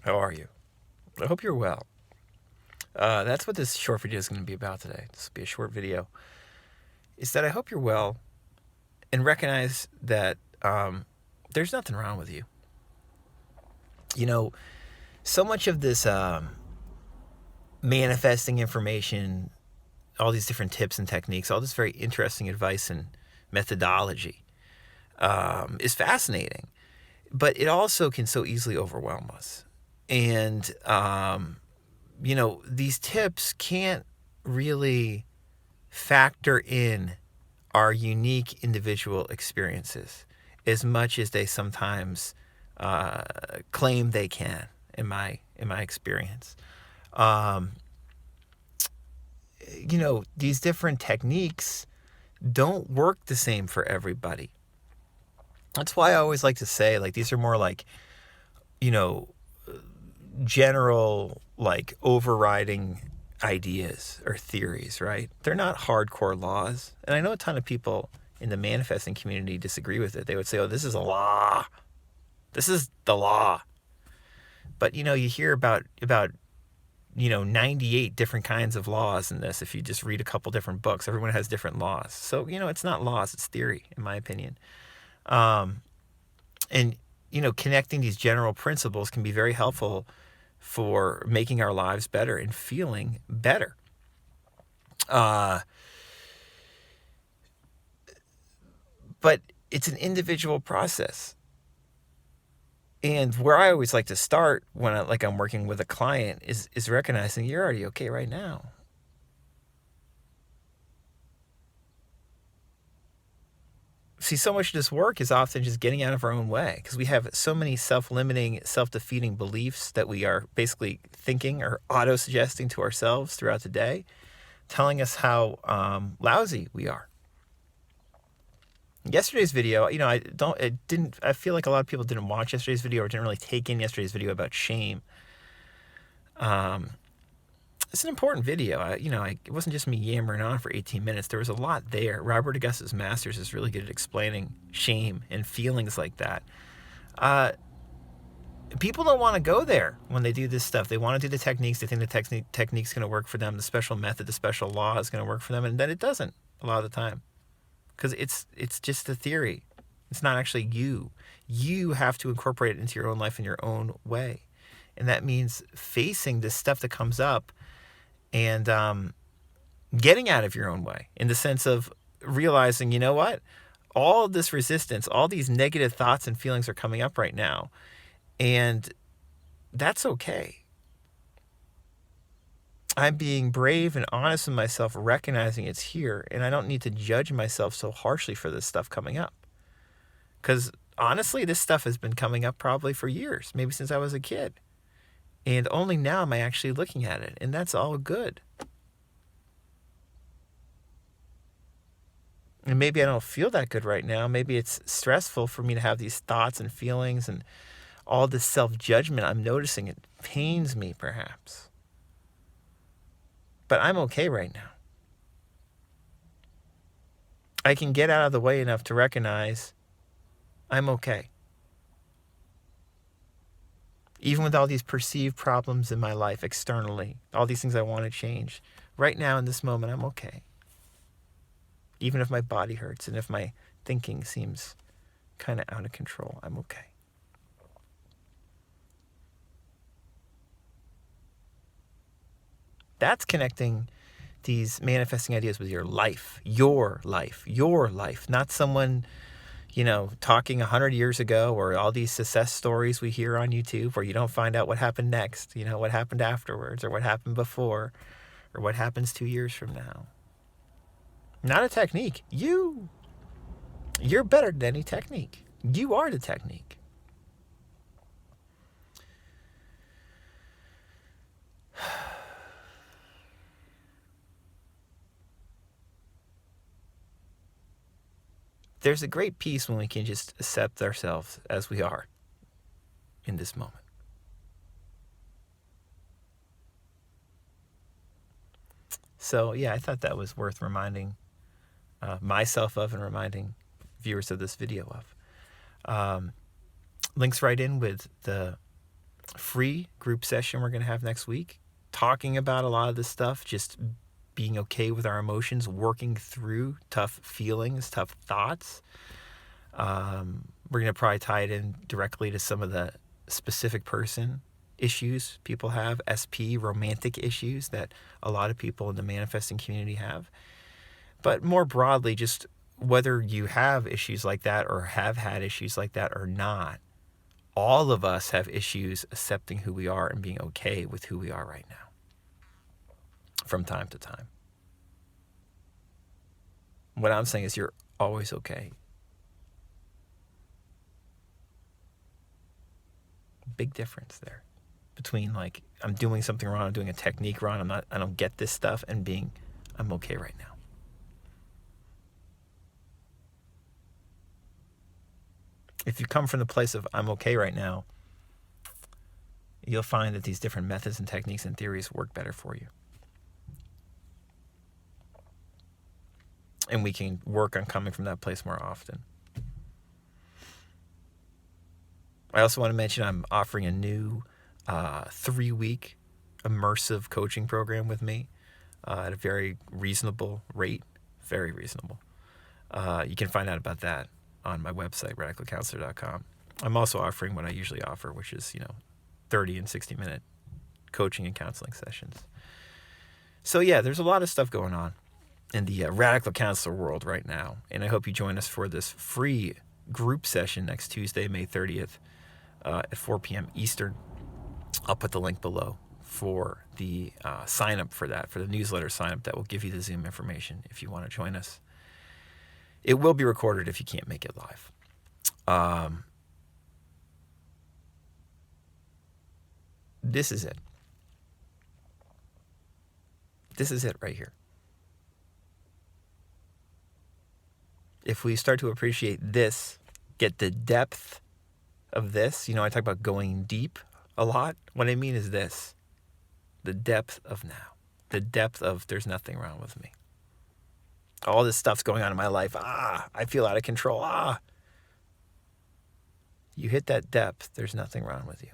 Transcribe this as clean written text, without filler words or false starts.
How are you? I hope you're well. That's what this short video is going to be about today. This will be a short video. Is that I hope you're well and recognize that there's nothing wrong with you. You know, so much of this manifesting information, all these different tips and techniques, all this very interesting advice and methodology is fascinating, but it also can so easily overwhelm us. And these tips can't really factor in our unique individual experiences as much as they sometimes claim they can. In my experience, these different techniques don't work the same for everybody. That's why I always like to say, like, these are more like, general, like, overriding ideas or theories, right? They're not hardcore laws. And I know a ton of people in the manifesting community disagree with it. They would say, oh, this is a law. This is the law. But, you hear about 98 different kinds of laws in this. If you just read a couple different books, everyone has different laws. So, it's not laws, it's theory, in my opinion. And connecting these general principles can be very helpful for making our lives better and feeling better. But it's an individual process. And where I always like to start when I'm working with a client is recognizing you're already okay right now. See, so much of this work is often just getting out of our own way because we have so many self-limiting, self-defeating beliefs that we are basically thinking or auto-suggesting to ourselves throughout the day, telling us how lousy we are. Yesterday's video, I feel like a lot of people didn't watch yesterday's video or didn't really take in yesterday's video about shame. It's an important video. It wasn't just me yammering on for 18 minutes. There was a lot there. Robert Augustus Masters is really good at explaining shame and feelings like that. People don't want to go there when they do this stuff. They want to do the techniques. They think the technique's going to work for them. The special method, the special law is going to work for them. And then it doesn't a lot of the time. Because it's just a theory. It's not actually you. You have to incorporate it into your own life in your own way. And that means facing this stuff that comes up and getting out of your own way in the sense of realizing, you know what? All of this resistance, all these negative thoughts and feelings are coming up right now. And that's okay. I'm being brave and honest with myself, recognizing it's here, and I don't need to judge myself so harshly for this stuff coming up. Because honestly, this stuff has been coming up probably for years, maybe since I was a kid. And only now am I actually looking at it, and that's all good. And maybe I don't feel that good right now. Maybe it's stressful for me to have these thoughts and feelings and all this self-judgment I'm noticing. It pains me, perhaps. But I'm okay right now. I can get out of the way enough to recognize I'm okay. Even with all these perceived problems in my life externally, all these things I want to change, right now in this moment, I'm okay. Even if my body hurts and if my thinking seems kind of out of control, I'm okay. That's connecting these manifesting ideas with your life, not someone, talking 100 years ago, or all these success stories we hear on YouTube where you don't find out what happened next, what happened afterwards, or what happened before, or what happens 2 years from now. Not a technique. You're better than any technique. You are the technique. There's a great peace when we can just accept ourselves as we are in this moment. So, yeah, I thought that was worth reminding myself of and reminding viewers of this video of. Links right in with the free group session we're going to have next week, talking about a lot of this stuff, just being okay with our emotions, working through tough feelings, tough thoughts. We're going to probably tie it in directly to some of the specific person issues people have, SP, romantic issues that a lot of people in the manifesting community have. But more broadly, just whether you have issues like that or have had issues like that or not, all of us have issues accepting who we are and being okay with who we are right now from time to time. What I'm saying is you're always okay. Big difference there between like I'm doing something wrong, I'm doing a technique wrong, I don't get this stuff, and being I'm okay right now. If you come from the place of I'm okay right now, you'll find that these different methods and techniques and theories work better for you. And we can work on coming from that place more often. I also want to mention I'm offering a new 3-week immersive coaching program with me at a very reasonable rate. Very reasonable. You can find out about that on my website, radicalcounselor.com. I'm also offering what I usually offer, which is, 30 and 60-minute coaching and counseling sessions. So yeah, there's a lot of stuff going on in the Radical Counselor world right now. And I hope you join us for this free group session next Tuesday, May 30th at 4 p.m. Eastern. I'll put the link below for the sign up for that, for the newsletter sign up that will give you the Zoom information if you want to join us. It will be recorded if you can't make it live. This is it. This is it right here. If we start to appreciate this, get the depth of this, I talk about going deep a lot. What I mean is this, the depth of now, the depth of there's nothing wrong with me. All this stuff's going on in my life. I feel out of control. You hit that depth, there's nothing wrong with you.